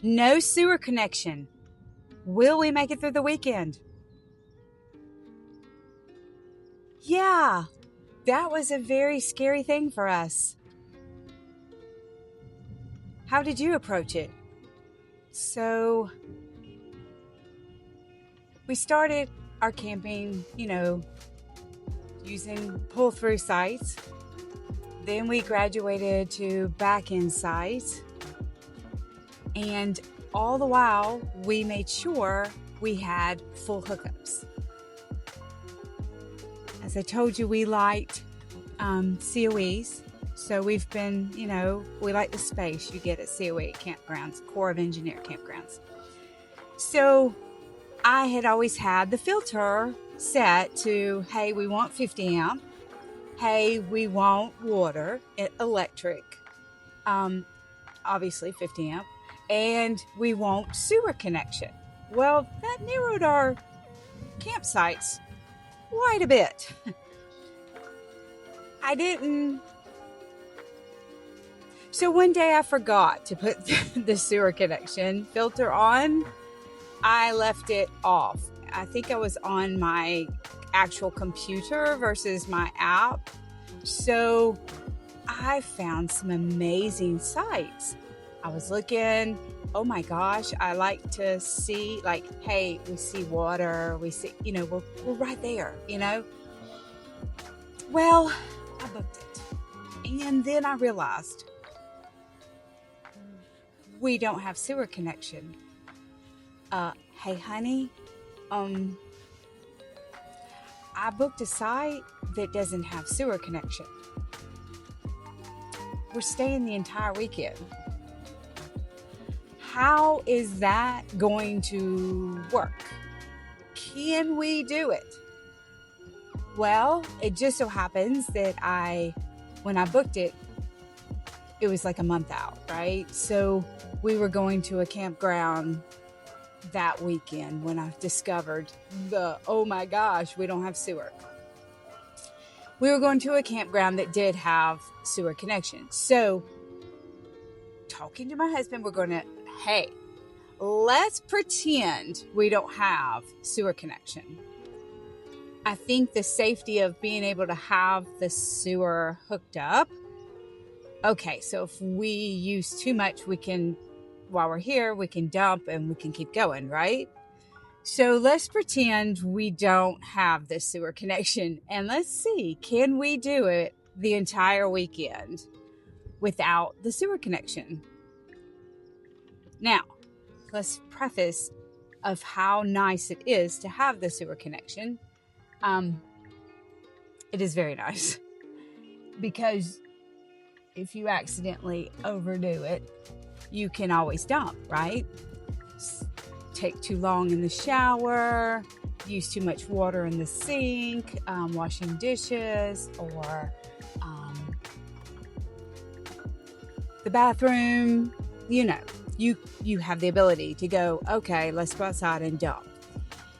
No sewer connection. Will we make it through the weekend? Yeah, that was a very scary thing for us. How did you approach it? So, we started our camping, using pull-through sites. Then we graduated to back-end sites. And all the while, we made sure we had full hookups. As I told you, we liked COEs. So we've been, we like the space you get at COE campgrounds, Corps of Engineer campgrounds. So I had always had the filter set to, hey, we want 50 amp. Hey, we want water, electric, obviously 50 amp. And we want sewer connection. Well, that narrowed our campsites quite a bit. So one day I forgot to put the sewer connection filter on. I left it off. I think I was on my actual computer versus my app. So I found some amazing sites. I was looking, oh my gosh, I like to see, hey, we see water, we see, we're right there, Well, I booked it. And then I realized we don't have sewer connection. Hey, honey, I booked a site that doesn't have sewer connection. We're staying the entire weekend. How is that going to work? Can we do it? Well, it just so happens that when I booked it, it was like a month out, right? So we were going to a campground that weekend when I discovered oh my gosh, we don't have sewer. We were going to a campground that did have sewer connection. So talking to my husband, we're going to, hey, let's pretend we don't have sewer connection. I think the safety of being able to have the sewer hooked up. Okay, so if we use too much, while we're here, we can dump and we can keep going, right? So let's pretend we don't have the sewer connection and let's see, can we do it the entire weekend without the sewer connection? Now, let's preface of how nice it is to have the sewer connection. It is very nice because if you accidentally overdo it, you can always dump, right? Take too long in the shower, use too much water in the sink, washing dishes, or the bathroom. You have the ability to go, okay, let's go outside and dump.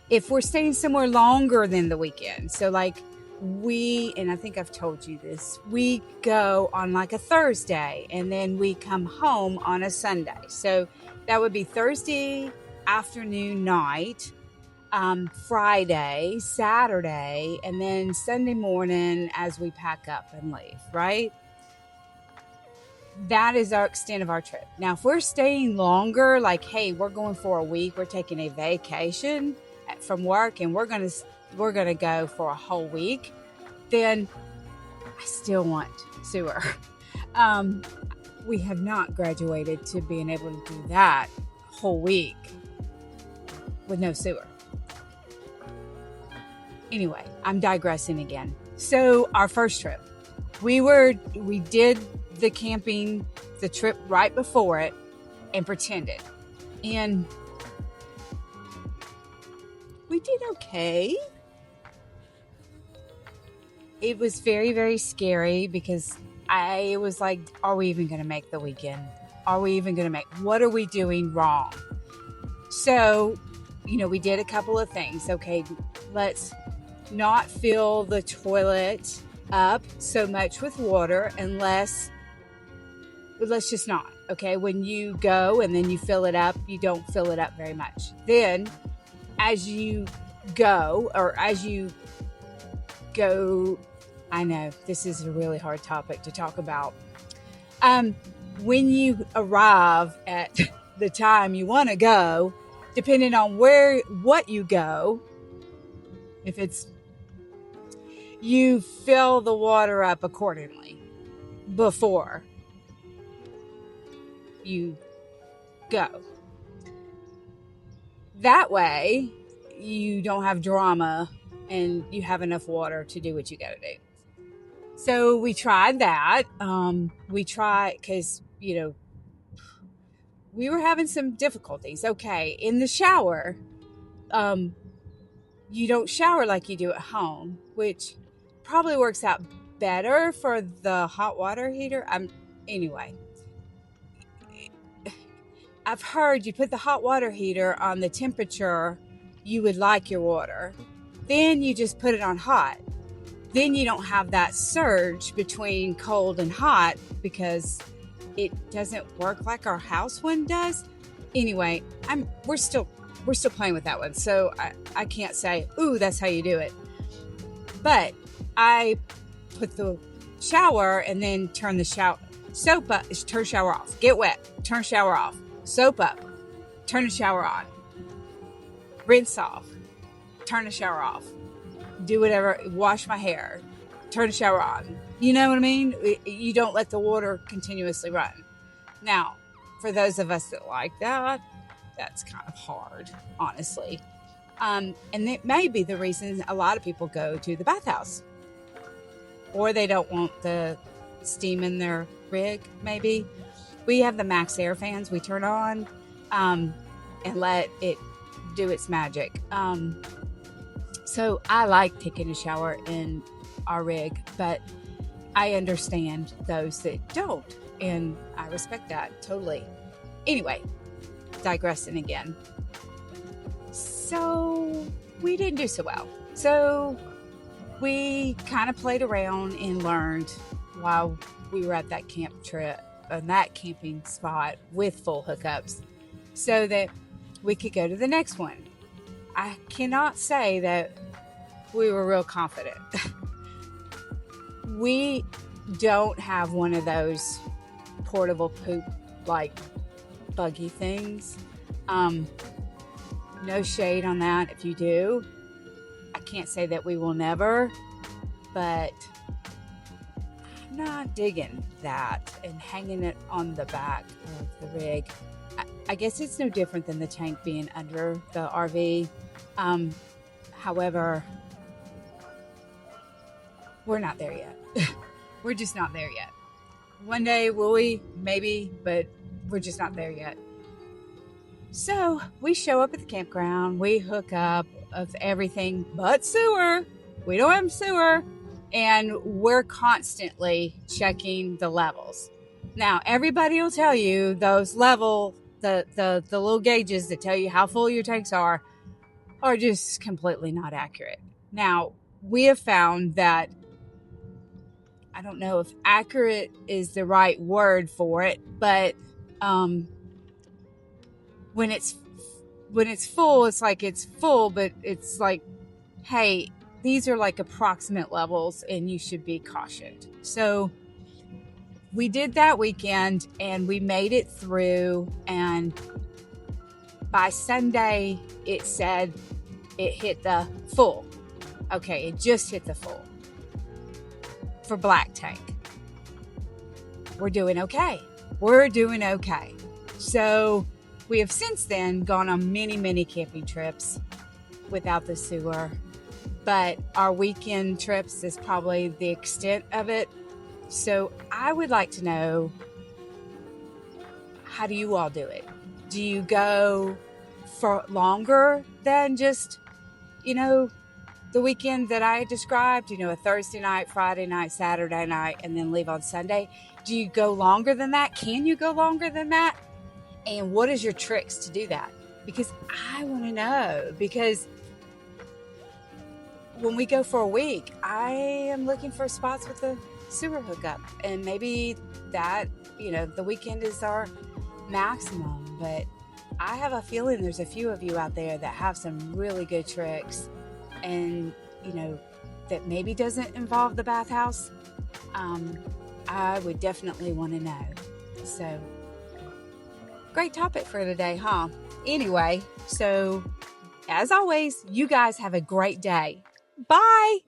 If we're staying somewhere longer than the weekend, so and I think I've told you this, we go on like a Thursday and then we come home on a Sunday. So that would be Thursday afternoon, night, Friday, Saturday, and then Sunday morning as we pack up and leave, right? That is our extent of our trip. Now, if we're staying longer, hey, we're going for a week, we're taking a vacation from work and we're gonna go for a whole week, then I still want sewer. We have not graduated to being able to do that whole week with no sewer. Anyway, I'm digressing again. So our first trip, we did the trip right before it and pretended. And we did okay. It was very, very scary because I was like, are we even going to make the weekend? What are we doing wrong? So, we did a couple of things. Okay, let's not fill the toilet up so much with water let's just not. Okay, when you go and then you fill it up, you don't fill it up very much. Then as you go, I know this is a really hard topic to talk about. When you arrive at the time you want to go, depending on what you go, if it's, you fill the water up accordingly before you go. That way you don't have drama and you have enough water to do what you got to do. So we tried that. Because, we were having some difficulties. Okay, in the shower, you don't shower like you do at home, which probably works out better for the hot water heater. Anyway, I've heard you put the hot water heater on the temperature you would like your water. Then you just put it on hot. Then you don't have that surge between cold and hot because it doesn't work like our house one does. Anyway, we're still playing with that one, so I can't say, ooh, that's how you do it. But I put the shower and then turn the shower soap up, turn shower off, get wet, turn shower off, soap up, turn the shower on, rinse off, turn the shower off, do whatever, wash my hair, turn the shower on. You know what I mean? You don't let the water continuously run. Now, for those of us that like that, that's kind of hard, honestly. And it may be the reason a lot of people go to the bathhouse. Or they don't want the steam in their rig, maybe. We have the Max Air fans we turn on and let it do its magic. So I like taking a shower in our rig, but I understand those that don't, and I respect that totally. Anyway, digressing again. So we didn't do so well. So we kind of played around and learned while we were at that camp trip, on that camping spot with full hookups, so that we could go to the next one. I cannot say that we were real confident. We don't have one of those portable poop like buggy things. No shade on that if you do. I can't say that we will never, but I'm not digging that and hanging it on the back of the rig. I guess it's no different than the tank being under the RV. However, we're not there yet. We're just not there yet. One day, will we? Maybe, but we're just not there yet. So we show up at the campground. We hook up of everything but sewer. We don't have sewer. And we're constantly checking the levels. Now, everybody will tell you those the little gauges that tell you how full your tanks are just completely not accurate. Now, we have found that, I don't know if accurate is the right word for it, but when it's full, it's like it's full, but it's like, hey, these are like approximate levels and you should be cautioned. So we did that weekend and we made it through, and by Sunday it said it hit the full. Okay, it just hit the full for black tank. We're doing okay. So we have since then gone on many, many camping trips without the sewer, but our weekend trips is probably the extent of it. So I would like to know, how do you all do it? Do you go for longer than just, the weekend that I described, a Thursday night, Friday night, Saturday night, and then leave on Sunday? Do you go longer than that? Can you go longer than that? And what is your tricks to do that? Because I want to know, because when we go for a week, I am looking for spots with a sewer hookup, and maybe that the weekend is our maximum, but I have a feeling there's a few of you out there that have some really good tricks and, that maybe doesn't involve the bathhouse. I would definitely want to know. So, great topic for today, huh? Anyway, so as always, you guys have a great day. Bye.